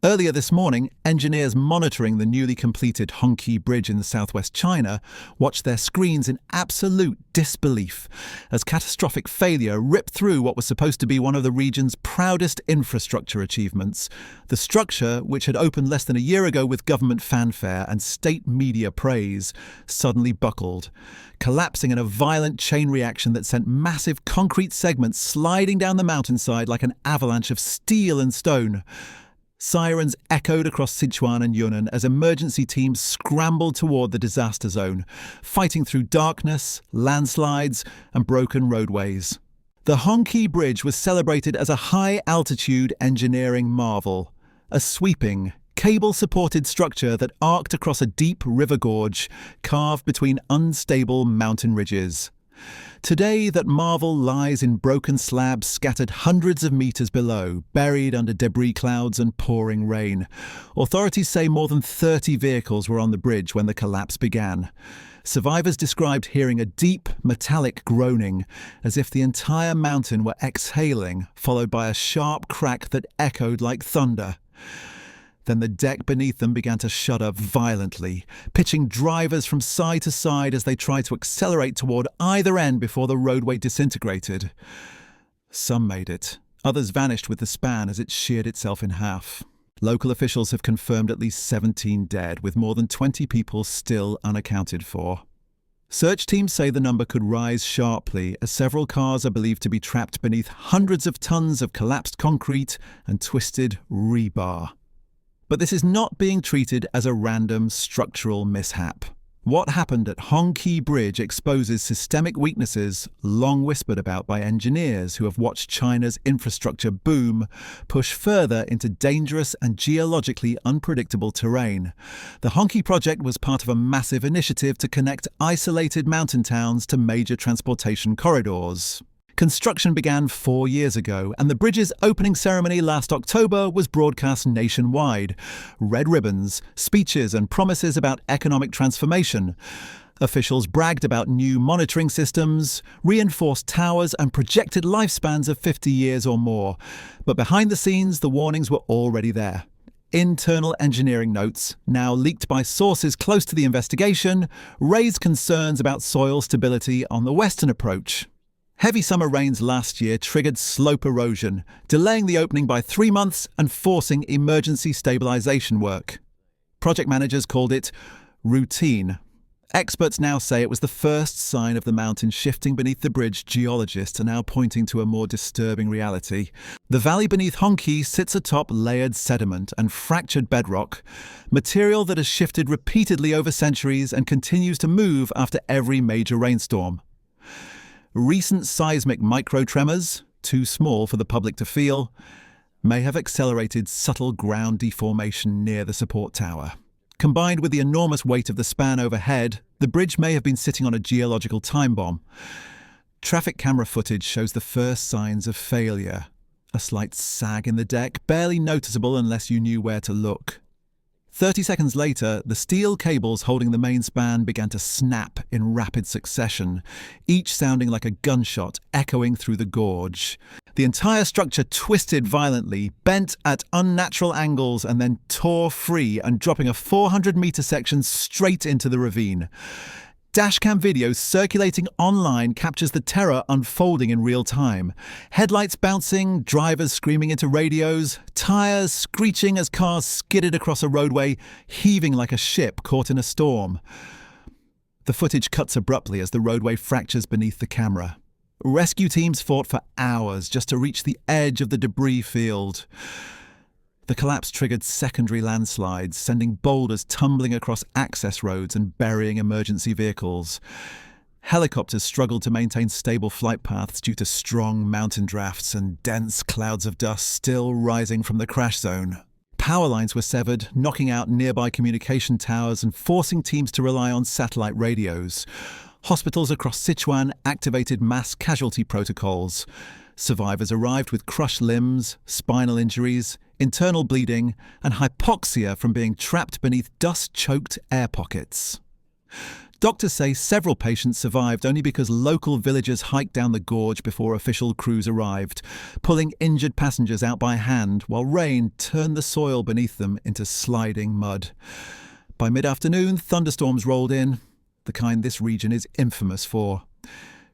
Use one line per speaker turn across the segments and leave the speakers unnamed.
Earlier this morning, engineers monitoring the newly completed Hongqi Bridge in southwest China watched their screens in absolute disbelief as catastrophic failure ripped through what was supposed to be one of the region's proudest infrastructure achievements. The structure, which had opened less than a year ago with government fanfare and state media praise, suddenly buckled, collapsing in a violent chain reaction that sent massive concrete segments sliding down the mountainside like an avalanche of steel and stone. Sirens echoed across Sichuan and Yunnan as emergency teams scrambled toward the disaster zone, fighting through darkness, landslides, and broken roadways. The Hongqi Bridge was celebrated as a high-altitude engineering marvel, a sweeping, cable-supported structure that arced across a deep river gorge carved between unstable mountain ridges. Today, that marvel lies in broken slabs scattered hundreds of meters below, buried under debris clouds and pouring rain. Authorities say more than 30 vehicles were on the bridge when the collapse began. Survivors described hearing a deep, metallic groaning, as if the entire mountain were exhaling, followed by a sharp crack that echoed like thunder. Then the deck beneath them began to shudder violently, pitching drivers from side to side as they tried to accelerate toward either end before the roadway disintegrated. Some made it. Others vanished with the span as it sheared itself in half. Local officials have confirmed at least 17 dead, with more than 20 people still unaccounted for. Search teams say the number could rise sharply as several cars are believed to be trapped beneath hundreds of tons of collapsed concrete and twisted rebar. But this is not being treated as a random structural mishap. What happened at Hongqi Bridge exposes systemic weaknesses long whispered about by engineers who have watched China's infrastructure boom push further into dangerous and geologically unpredictable terrain. The Hongqi project was part of a massive initiative to connect isolated mountain towns to major transportation corridors. Construction began 4 years ago, and the bridge's opening ceremony last October was broadcast nationwide. Red ribbons, speeches, and promises about economic transformation. Officials bragged about new monitoring systems, reinforced towers, and projected lifespans of 50 years or more. But behind the scenes, the warnings were already there. Internal engineering notes, now leaked by sources close to the investigation, raised concerns about soil stability on the western approach. Heavy summer rains last year triggered slope erosion, delaying the opening by 3 months and forcing emergency stabilization work. Project managers called it routine. Experts now say it was the first sign of the mountain shifting beneath the bridge. Geologists are now pointing to a more disturbing reality. The valley beneath Hongqi sits atop layered sediment and fractured bedrock, material that has shifted repeatedly over centuries and continues to move after every major rainstorm. Recent seismic microtremors, too small for the public to feel, may have accelerated subtle ground deformation near the support tower. Combined with the enormous weight of the span overhead, the bridge may have been sitting on a geological time bomb. Traffic camera footage shows the first signs of failure. A slight sag in the deck, barely noticeable unless you knew where to look. 30 seconds later, the steel cables holding the main span began to snap in rapid succession, each sounding like a gunshot echoing through the gorge. The entire structure twisted violently, bent at unnatural angles, and then tore free and dropping a 400-meter section straight into the ravine. Dashcam video circulating online captures the terror unfolding in real time. Headlights bouncing, drivers screaming into radios, tires screeching as cars skidded across a roadway, heaving like a ship caught in a storm. The footage cuts abruptly as the roadway fractures beneath the camera. Rescue teams fought for hours just to reach the edge of the debris field. The collapse triggered secondary landslides, sending boulders tumbling across access roads and burying emergency vehicles. Helicopters struggled to maintain stable flight paths due to strong mountain drafts and dense clouds of dust still rising from the crash zone. Power lines were severed, knocking out nearby communication towers and forcing teams to rely on satellite radios. Hospitals across Sichuan activated mass casualty protocols. Survivors arrived with crushed limbs, spinal injuries, internal bleeding, and hypoxia from being trapped beneath dust-choked air pockets. Doctors say several patients survived only because local villagers hiked down the gorge before official crews arrived, pulling injured passengers out by hand while rain turned the soil beneath them into sliding mud. By mid-afternoon, thunderstorms rolled in, the kind this region is infamous for.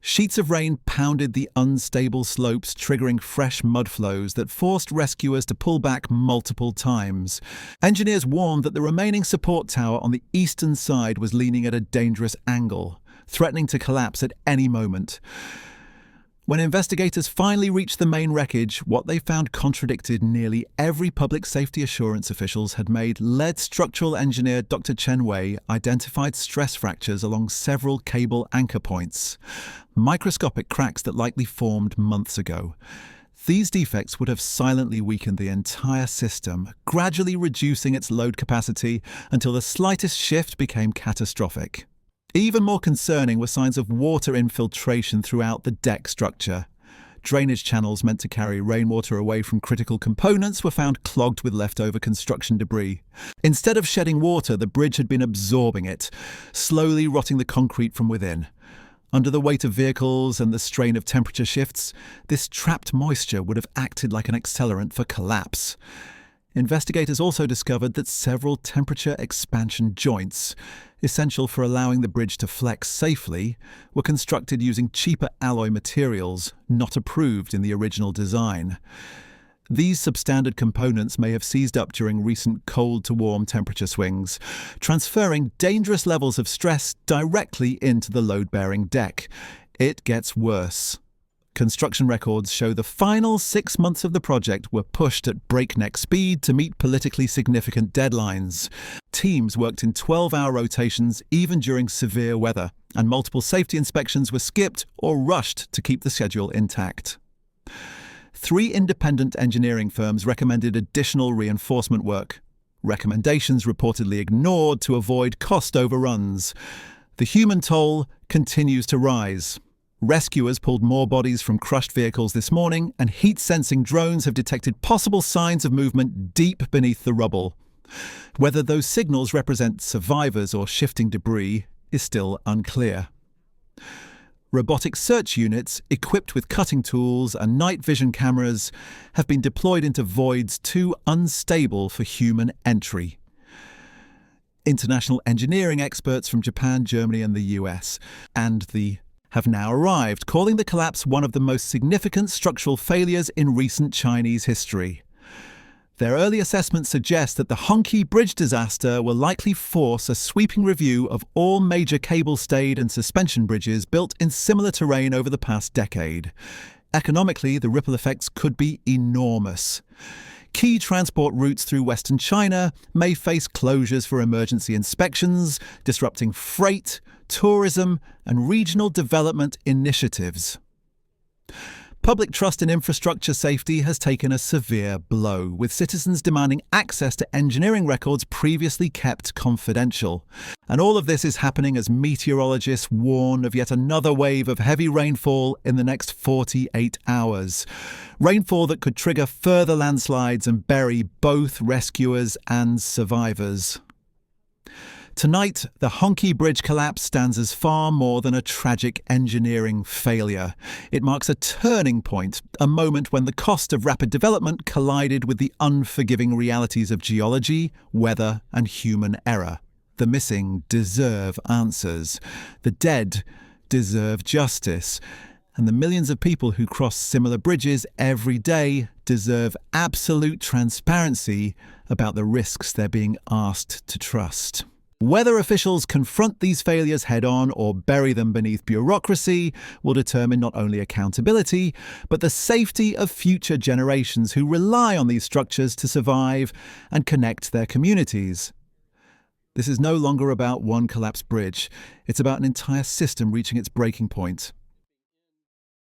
Sheets of rain pounded the unstable slopes, triggering fresh mud flows that forced rescuers to pull back multiple times. Engineers warned that the remaining support tower on the eastern side was leaning at a dangerous angle, threatening to collapse at any moment. When investigators finally reached the main wreckage, what they found contradicted nearly every public safety assurance officials had made. Lead structural engineer Dr. Chen Wei identified stress fractures along several cable anchor points, microscopic cracks that likely formed months ago. These defects would have silently weakened the entire system, gradually reducing its load capacity until the slightest shift became catastrophic. Even more concerning were signs of water infiltration throughout the deck structure. Drainage channels meant to carry rainwater away from critical components were found clogged with leftover construction debris. Instead of shedding water, the bridge had been absorbing it, slowly rotting the concrete from within. Under the weight of vehicles and the strain of temperature shifts, this trapped moisture would have acted like an accelerant for collapse. Investigators also discovered that several temperature expansion joints, essential for allowing the bridge to flex safely, were constructed using cheaper alloy materials not approved in the original design. These substandard components may have seized up during recent cold to warm temperature swings, transferring dangerous levels of stress directly into the load-bearing deck. It gets worse. Construction records show the final 6 months of the project were pushed at breakneck speed to meet politically significant deadlines. Teams worked in 12-hour rotations even during severe weather, and multiple safety inspections were skipped or rushed to keep the schedule intact. 3 independent engineering firms recommended additional reinforcement work. Recommendations reportedly ignored to avoid cost overruns. The human toll continues to rise. Rescuers pulled more bodies from crushed vehicles this morning, and heat-sensing drones have detected possible signs of movement deep beneath the rubble. Whether those signals represent survivors or shifting debris is still unclear. Robotic search units, equipped with cutting tools and night vision cameras, have been deployed into voids too unstable for human entry. International engineering experts from Japan, Germany and the US, have now arrived, calling the collapse one of the most significant structural failures in recent Chinese history. Their early assessments suggest that the Hongqi Bridge disaster will likely force a sweeping review of all major cable-stayed and suspension bridges built in similar terrain over the past decade. Economically, the ripple effects could be enormous. Key transport routes through Western China may face closures for emergency inspections, disrupting freight, tourism, and regional development initiatives. Public trust in infrastructure safety has taken a severe blow, with citizens demanding access to engineering records previously kept confidential. And all of this is happening as meteorologists warn of yet another wave of heavy rainfall in the next 48 hours. Rainfall that could trigger further landslides and bury both rescuers and survivors. Tonight, the Hongqi Bridge collapse stands as far more than a tragic engineering failure. It marks a turning point, a moment when the cost of rapid development collided with the unforgiving realities of geology, weather, and human error. The missing deserve answers. The dead deserve justice. And the millions of people who cross similar bridges every day deserve absolute transparency about the risks they're being asked to trust. Whether officials confront these failures head-on or bury them beneath bureaucracy will determine not only accountability, but the safety of future generations who rely on these structures to survive and connect their communities. This is no longer about one collapsed bridge. It's about an entire system reaching its breaking point.